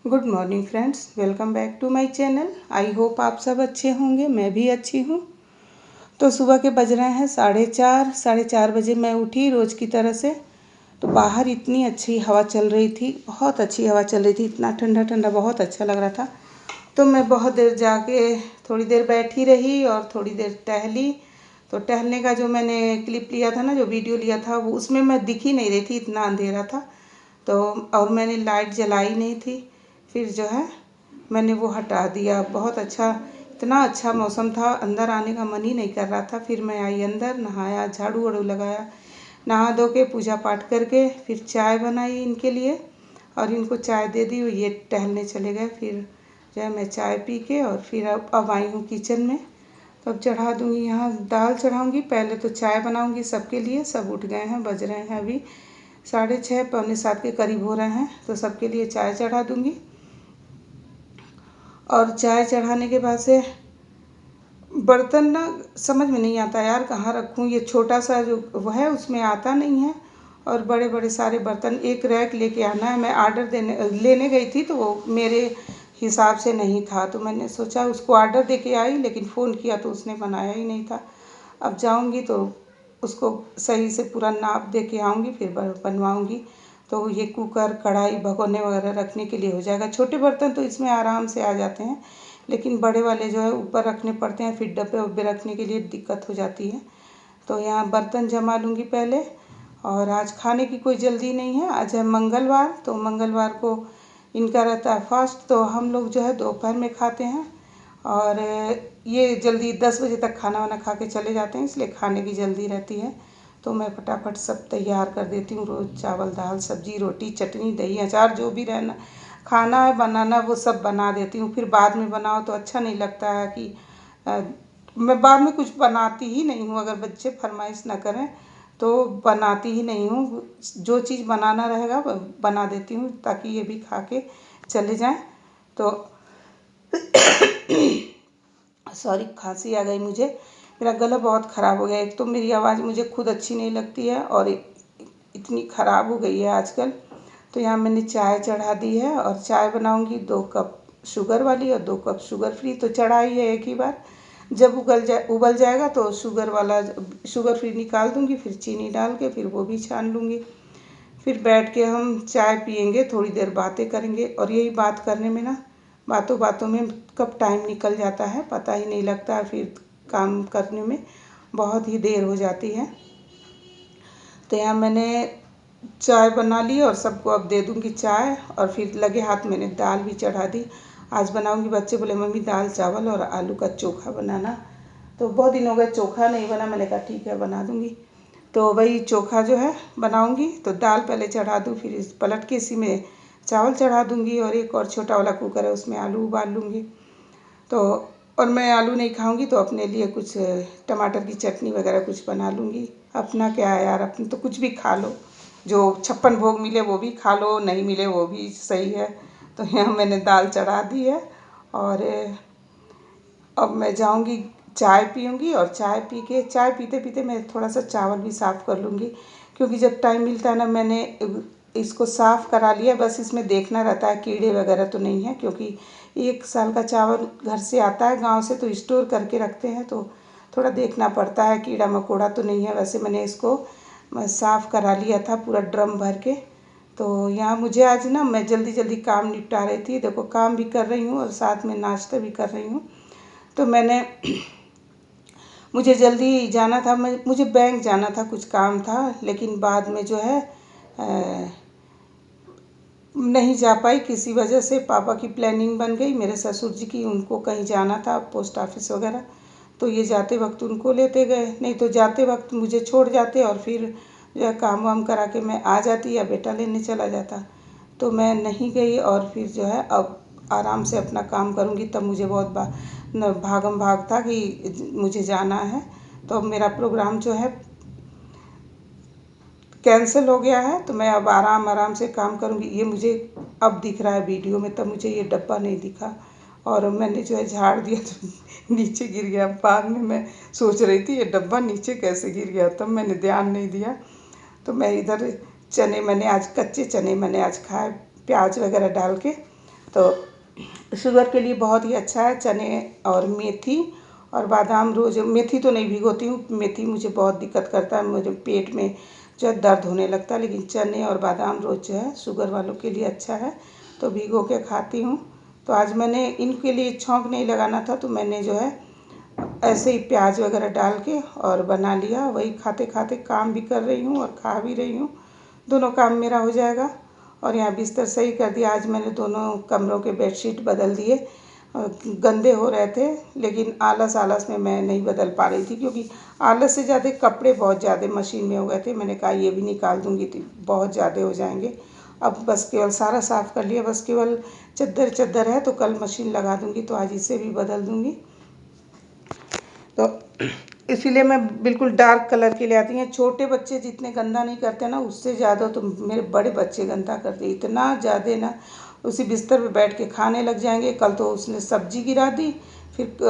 Good morning friends, welcome back to my channel. I hope आप सब अच्छे होंगे, मैं भी अच्छी हूँ। तो सुबह के बज रहे हैं 4:30 बजे मैं उठी रोज़ की तरह से। तो बाहर इतनी अच्छी हवा चल रही थी, बहुत अच्छी हवा चल रही थी, इतना ठंडा ठंडा, बहुत अच्छा लग रहा था। तो मैं बहुत देर जाके थोड़ी देर बैठी रही और थोड़ी देर टहली। तो टहलने का जो मैंने क्लिप लिया था ना, जो वीडियो लिया था, वो उसमें मैं दिख ही नहीं रही थी, इतना अंधेरा था। तो और मैंने लाइट जलाई नहीं थी। फिर जो है मैंने वो हटा दिया। बहुत अच्छा, इतना अच्छा मौसम था, अंदर आने का मन ही नहीं कर रहा था। फिर मैं आई अंदर, नहाया, झाड़ू वाड़ू लगाया, नहा धो के पूजा पाठ करके फिर चाय बनाई इनके लिए और इनको चाय दे दी। ये टहलने चले गए। फिर जो है मैं चाय पी के और फिर अब आई हूँ किचन में। तो अब चढ़ा दूँगी, यहाँ दाल चढ़ाऊँगी। पहले तो चाय बनाऊँगी सबके लिए। सब उठ गए हैं, बज रहे हैं अभी 6:30 पौने 7 के करीब हो रहे हैं। तो सबके लिए चाय चढ़ा दूँगी। और चाय चढ़ाने के बाद से बर्तन ना समझ में नहीं आता यार कहाँ रखूँ। ये छोटा सा जो वो है उसमें आता नहीं है और बड़े बड़े सारे बर्तन, एक रैक लेके आना है। मैं आर्डर लेने गई थी तो वो मेरे हिसाब से नहीं था, तो मैंने सोचा उसको आर्डर दे के आई, लेकिन फ़ोन किया तो उसने बनाया ही नहीं था। अब जाऊँगी तो उसको सही से पूरा नाप दे के आऊँगी, फिर बनवाऊँगी। तो ये कुकर, कढ़ाई, भगोने वगैरह रखने के लिए हो जाएगा। छोटे बर्तन तो इसमें आराम से आ जाते हैं, लेकिन बड़े वाले जो है ऊपर रखने पड़ते हैं, फिर डब्बे वब्बे रखने के लिए दिक्कत हो जाती है। तो यहाँ बर्तन जमा लूँगी पहले। और आज खाने की कोई जल्दी नहीं है, आज है मंगलवार। तो मंगलवार को इनका रहता है फास्ट, तो हम लोग जो है दोपहर में खाते हैं। और ये जल्दी 10 बजे तक खाना वाना खा के चले जाते हैं, इसलिए खाने की जल्दी रहती है। तो मैं फटाफट सब तैयार कर देती हूँ। रोज़ चावल, दाल, सब्जी, रोटी, चटनी, दही, अचार, जो भी रहना खाना है बनाना, वो सब बना देती हूँ। फिर बाद में बनाओ तो अच्छा नहीं लगता है कि मैं बाद में कुछ बनाती ही नहीं हूँ। अगर बच्चे फरमाइश ना करें तो बनाती ही नहीं हूँ। जो चीज़ बनाना रहेगा बना देती हूँ ताकि ये भी खा के चले जाएं। तो सॉरी, खांसी आ गई मुझे, मेरा गला बहुत ख़राब हो गया। एक तो मेरी आवाज़ मुझे खुद अच्छी नहीं लगती है और इतनी ख़राब हो गई है आजकल। तो यहाँ मैंने चाय चढ़ा दी है और चाय बनाऊंगी 2 कप शुगर वाली और 2 कप शुगर फ्री। तो चढ़ाई है एक ही बार। जब उबल जाएगा तो शुगर फ्री निकाल दूंगी, फिर चीनी डाल के फिर वो भी छान लूँगी। फिर बैठ के हम चाय पियेंगे, थोड़ी देर बातें करेंगे। और यही बात करने में ना, बातों बातों में कब टाइम निकल जाता है पता ही नहीं लगता। फिर काम करने में बहुत ही देर हो जाती है। तो यहाँ मैंने चाय बना ली और सबको अब दे दूँगी चाय। और फिर लगे हाथ मैंने दाल भी चढ़ा दी। आज बनाऊँगी, बच्चे बोले मम्मी दाल चावल और आलू का चोखा बनाना। तो बहुत दिन हो गए चोखा नहीं बना, मैंने कहा ठीक है बना दूँगी। तो वही चोखा जो है बनाऊँगी। तो दाल पहले चढ़ा दूँ, फिर इस पलट के इसी में चावल चढ़ा दूँगी और एक और छोटा वाला कुकर है उसमें आलू उबाल लूँगी। तो और मैं आलू नहीं खाऊंगी तो अपने लिए कुछ टमाटर की चटनी वगैरह कुछ बना लूँगी। अपना क्या है यार, अपने तो कुछ भी खा लो, जो 56 भोग मिले वो भी खा लो, नहीं मिले वो भी सही है। तो यहाँ मैंने दाल चढ़ा दी है और अब मैं जाऊँगी चाय पीऊँगी। और चाय पीते पीते मैं थोड़ा सा चावल भी साफ़ कर लूँगी, क्योंकि जब टाइम मिलता है ना, मैंने इसको साफ़ करा लिया। बस इसमें देखना रहता है कीड़े वगैरह तो नहीं है, क्योंकि 1 साल का चावल घर से आता है गांव से, तो स्टोर करके रखते हैं। तो थोड़ा देखना पड़ता है कीड़ा मकोड़ा तो नहीं है। वैसे मैंने इसको साफ़ करा लिया था पूरा ड्रम भर के। तो यहाँ मुझे आज ना, मैं जल्दी जल्दी काम निपटा रही थी। देखो काम भी कर रही हूँ और साथ में नाश्ता भी कर रही हूँ। तो मैंने मुझे जल्दी जाना था, मुझे बैंक जाना था, कुछ काम था। लेकिन बाद में जो है नहीं जा पाई किसी वजह से। पापा की प्लानिंग बन गई, मेरे ससुर जी की, उनको कहीं जाना था पोस्ट ऑफिस वगैरह। तो ये जाते वक्त उनको लेते गए, नहीं तो जाते वक्त मुझे छोड़ जाते और फिर जो है काम वाम करा के मैं आ जाती या बेटा लेने चला जाता। तो मैं नहीं गई और फिर जो है अब आराम से अपना काम करूँगी। तब मुझे बहुत भागम भाग था कि मुझे जाना है। तो अब मेरा प्रोग्राम जो है कैंसिल हो गया है। तो मैं अब आराम से काम करूँगी। ये मुझे अब दिख रहा है वीडियो में, तब मुझे ये डब्बा नहीं दिखा और मैंने जो है झाड़ दिया तो नीचे गिर गया। बाद में मैं सोच रही थी ये डब्बा नीचे कैसे गिर गया, तब मैंने ध्यान नहीं दिया। तो मैं इधर चने, मैंने आज कच्चे चने मैंने आज खाए प्याज वगैरह डाल के। तो शुगर के लिए बहुत ही अच्छा है। चने और मेथी और बादाम रोज़, मेथी तो नहीं भिगोती हूँ, मेथी मुझे बहुत दिक्कत करता है, मुझे पेट में जो है दर्द होने लगता है। लेकिन चने और बादाम रोज़ जो है शुगर वालों के लिए अच्छा है, तो भिगो के खाती हूँ। तो आज मैंने इनके लिए छौंक नहीं लगाना था, तो मैंने जो है ऐसे ही प्याज वगैरह डाल के और बना लिया। वही खाते खाते काम भी कर रही हूँ और खा भी रही हूँ, दोनों काम मेरा हो जाएगा। और यहाँ बिस्तर सही कर दिया। आज मैंने दोनों कमरों के बेडशीट बदल दिए, गंदे हो रहे थे, लेकिन आलस में मैं नहीं बदल पा रही थी, क्योंकि आलस से ज़्यादा कपड़े बहुत ज़्यादा मशीन में हो गए थे। मैंने कहा ये भी निकाल दूँगी तो बहुत ज़्यादा हो जाएंगे। अब बस केवल सारा साफ़ कर लिया, बस केवल चद्दर है, तो कल मशीन लगा दूँगी, तो आज इसे भी बदल दूँगी। तो इसीलिए मैं बिल्कुल डार्क कलर के ले आती हैं। छोटे बच्चे जितने गंदा नहीं करते ना, उससे ज़्यादा तो मेरे बड़े बच्चे गंदा करते, इतना ज़्यादा ना। उसी बिस्तर पे बैठ के खाने लग जाएंगे। कल तो उसने सब्जी गिरा दी, फिर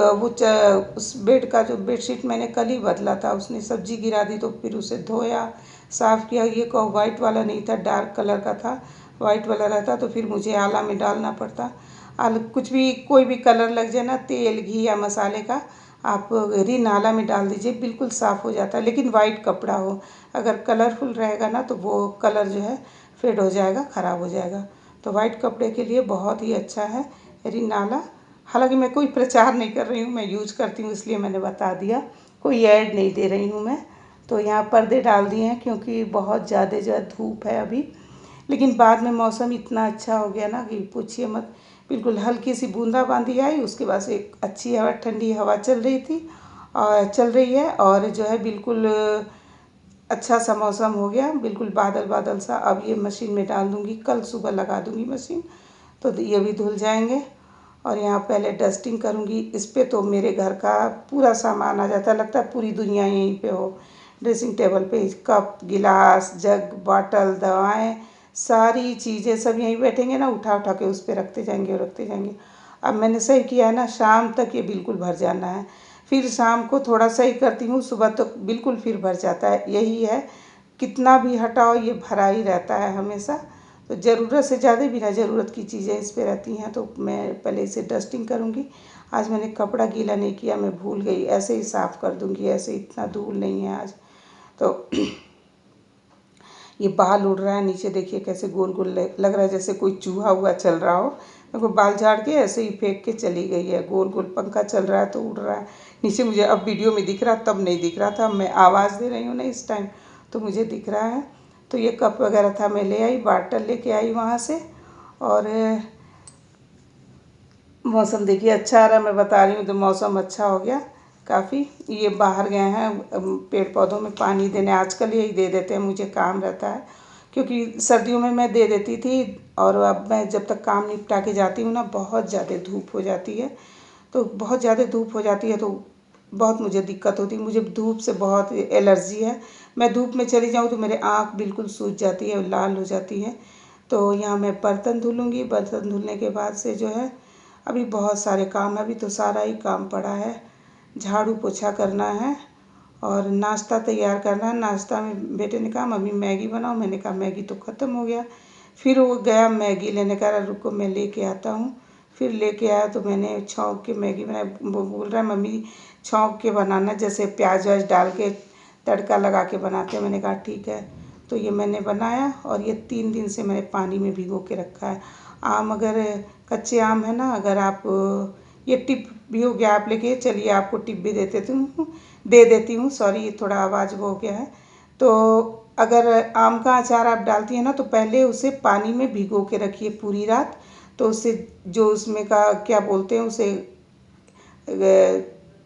उस बेड का जो बेडशीट मैंने कल ही बदला था, उसने सब्जी गिरा दी, तो फिर उसे धोया, साफ़ किया। ये को वाइट वाला नहीं था, डार्क कलर का था। वाइट वाला रहता तो फिर मुझे आला में डालना पड़ता। कुछ भी कोई भी कलर लग जाए ना, तेल घी या मसाले का, आप रिन आला में डाल दीजिए, बिल्कुल साफ़ हो जाता है। लेकिन वाइट कपड़ा हो, अगर कलरफुल रहेगा ना तो वो कलर जो है फेड हो जाएगा, ख़राब हो जाएगा। तो वाइट कपड़े के लिए बहुत ही अच्छा है रिन आला। हालांकि मैं कोई प्रचार नहीं कर रही हूँ, मैं यूज करती हूँ इसलिए मैंने बता दिया, कोई ऐड नहीं दे रही हूँ मैं। तो यहाँ पर्दे डाल दिए हैं, क्योंकि बहुत ज़्यादा जो है धूप है अभी। लेकिन बाद में मौसम इतना अच्छा हो गया ना कि पूछिए मत। बिल्कुल हल्की सी बूंदाबांदी आई, उसके बाद से एक अच्छी हवा, ठंडी हवा चल रही थी और चल रही है, और जो है बिल्कुल अच्छा सा मौसम हो गया, बिल्कुल बादल बादल सा। अब ये मशीन में डाल दूँगी, कल सुबह लगा दूँगी मशीन, तो ये भी धुल जाएंगे। और यहाँ पहले डस्टिंग करूँगी। इस पर तो मेरे घर का पूरा सामान आ जाता है, लगता है पूरी दुनिया यहीं पे हो। ड्रेसिंग टेबल पे कप, गिलास, जग, बॉटल, दवाएं, सारी चीज़ें सब यहीं बैठेंगे ना, उठा उठा के उस पर रखते जाएंगे और रखते जाएंगे। अब मैंने सही किया है ना, शाम तक ये बिल्कुल भर जाना है। फिर शाम को थोड़ा सही करती हूँ, सुबह तो बिल्कुल फिर भर जाता है। यही है, कितना भी हटाओ ये भरा ही रहता है हमेशा। तो ज़रूरत से ज़्यादा बिना ज़रूरत की चीज़ें इस पर रहती हैं, तो मैं पहले इसे डस्टिंग करूँगी। आज मैंने कपड़ा गीला नहीं किया, मैं भूल गई, ऐसे ही साफ़ कर दूँगी, ऐसे इतना धूल नहीं है आज। तो ये बाल उड़ रहा है नीचे, देखिए कैसे गोल गोल लग रहा है, जैसे कोई चूहा हुआ चल रहा हो। मेरे को बाल झाड़ के ऐसे ही फेंक के चली गई है, गोल गोल पंखा चल रहा है तो उड़ रहा है नीचे। मुझे अब वीडियो में दिख रहा, तब नहीं दिख रहा था। मैं आवाज़ दे रही हूँ ना इस टाइम, तो मुझे दिख रहा है। तो ये कप वगैरह था, मैं ले आई, बॉटल लेके आई वहाँ से। और मौसम देखिए अच्छा आ रहा है, मैं बता रही हूँ तो मौसम अच्छा हो गया काफ़ी। ये बाहर गए हैं पेड़ पौधों में पानी देने, आजकल यही दे देते हैं, मुझे काम रहता है, क्योंकि सर्दियों में मैं दे देती थी। और अब मैं जब तक काम निपटा के जाती हूँ ना, बहुत ज़्यादा धूप हो जाती है। तो बहुत ज़्यादा धूप हो जाती है तो बहुत मुझे दिक्कत होती है। मुझे धूप से बहुत एलर्जी है। मैं धूप में चली जाऊँ तो मेरे आँख बिल्कुल सूज जाती है, लाल हो जाती है। तो यहाँ मैं बर्तन धुलूँगी। बर्तन धुलने के बाद से जो है, अभी बहुत सारे काम है, अभी तो सारा ही काम पड़ा है। झाड़ू पोछा करना है और नाश्ता तैयार करना है। नाश्ता में बेटे ने कहा मम्मी मैगी बनाओ, मैंने कहा मैगी तो ख़त्म हो गया। फिर वो गया मैगी लेने, कहा रुको मैं लेके आता हूँ। फिर लेके आया तो मैंने छौंक के मैगी बनाई। वो बोल रहा है मम्मी छौंक के बनाना, जैसे प्याज व्याज डाल के तड़का लगा के बनाते हैं। मैंने कहा ठीक है। तो ये मैंने बनाया, और ये 3 दिन से मैंने पानी में भिगो के रखा है। आम अगर कच्चे आम है ना, अगर आप ये टिप भी हो गया, आप लेके चलिए, आपको टिप भी दे देती हूँ। सॉरी, ये थोड़ा आवाज़ वो हो गया है। तो अगर आम का अचार आप डालती हैं ना, तो पहले उसे पानी में भिगो के रखिए पूरी रात। तो उससे जो उसमें का क्या बोलते हैं उसे,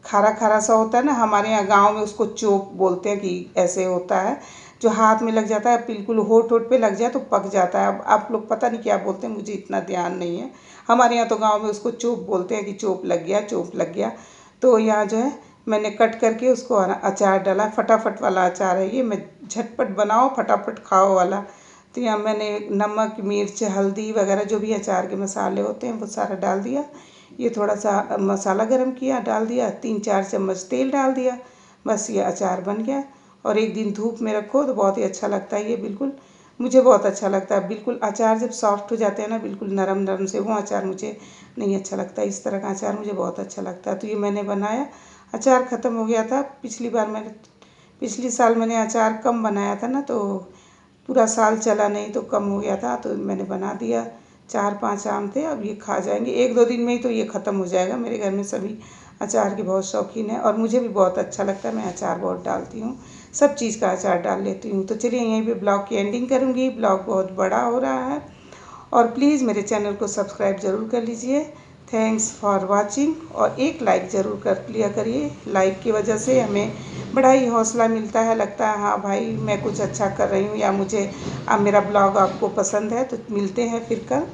खारा खारा सा होता है ना, हमारे यहाँ गांव में उसको चोप बोलते हैं, कि ऐसे होता है जो हाथ में लग जाता है, बिल्कुल होठ होठ पे लग जाए तो पक जाता है। अब आप लोग पता नहीं क्या बोलते हैं, मुझे इतना ध्यान नहीं है। हमारे यहाँ तो गांव में उसको चोप बोलते हैं, कि चोप लग गया, चोप लग गया। तो यहाँ जो है मैंने कट करके उसको अचार डाला। फटाफट वाला अचार है ये, मैं झटपट बनाओ फटाफट खाओ वाला। तो यहाँ मैंने नमक, मिर्च, हल्दी वगैरह जो भी अचार के मसाले होते हैं वो सारा डाल दिया। ये थोड़ा सा मसाला गरम किया, डाल दिया, 3-4 चम्मच तेल डाल दिया, बस ये अचार बन गया। और एक दिन धूप में रखो तो बहुत ही अच्छा लगता है ये, बिल्कुल मुझे बहुत अच्छा लगता है। बिल्कुल अचार जब सॉफ्ट हो जाते हैं ना, बिल्कुल नरम नरम से, वो अचार मुझे नहीं अच्छा लगता। इस तरह का अचार मुझे बहुत अच्छा लगता है। तो ये मैंने बनाया, अचार ख़त्म हो गया था। पिछली साल मैंने अचार कम बनाया था ना, तो पूरा साल चला नहीं, तो कम हो गया था, तो मैंने बना दिया। 4-5 आम थे, अब ये खा जाएंगे 1-2 दिन में ही, तो ये ख़त्म हो जाएगा। मेरे घर में सभी अचार के बहुत शौकीन है और मुझे भी बहुत अच्छा लगता है। मैं अचार बहुत डालती हूँ, सब चीज़ का अचार डाल लेती हूँ। तो चलिए यहीं पे ब्लॉग की एंडिंग करूँगी। ब्लॉग बहुत बड़ा हो रहा है और प्लीज़ मेरे चैनल को सब्सक्राइब ज़रूर कर लीजिए। थैंक्स फॉर वाचिंग, और एक लाइक ज़रूर कर लिया करिए। लाइक की वजह से हमें बड़ा ही हौसला मिलता है, लगता है हाँ भाई मैं कुछ अच्छा कर रही हूँ, या मुझे मेरा ब्लॉग आपको पसंद है। तो मिलते हैं फिर कल।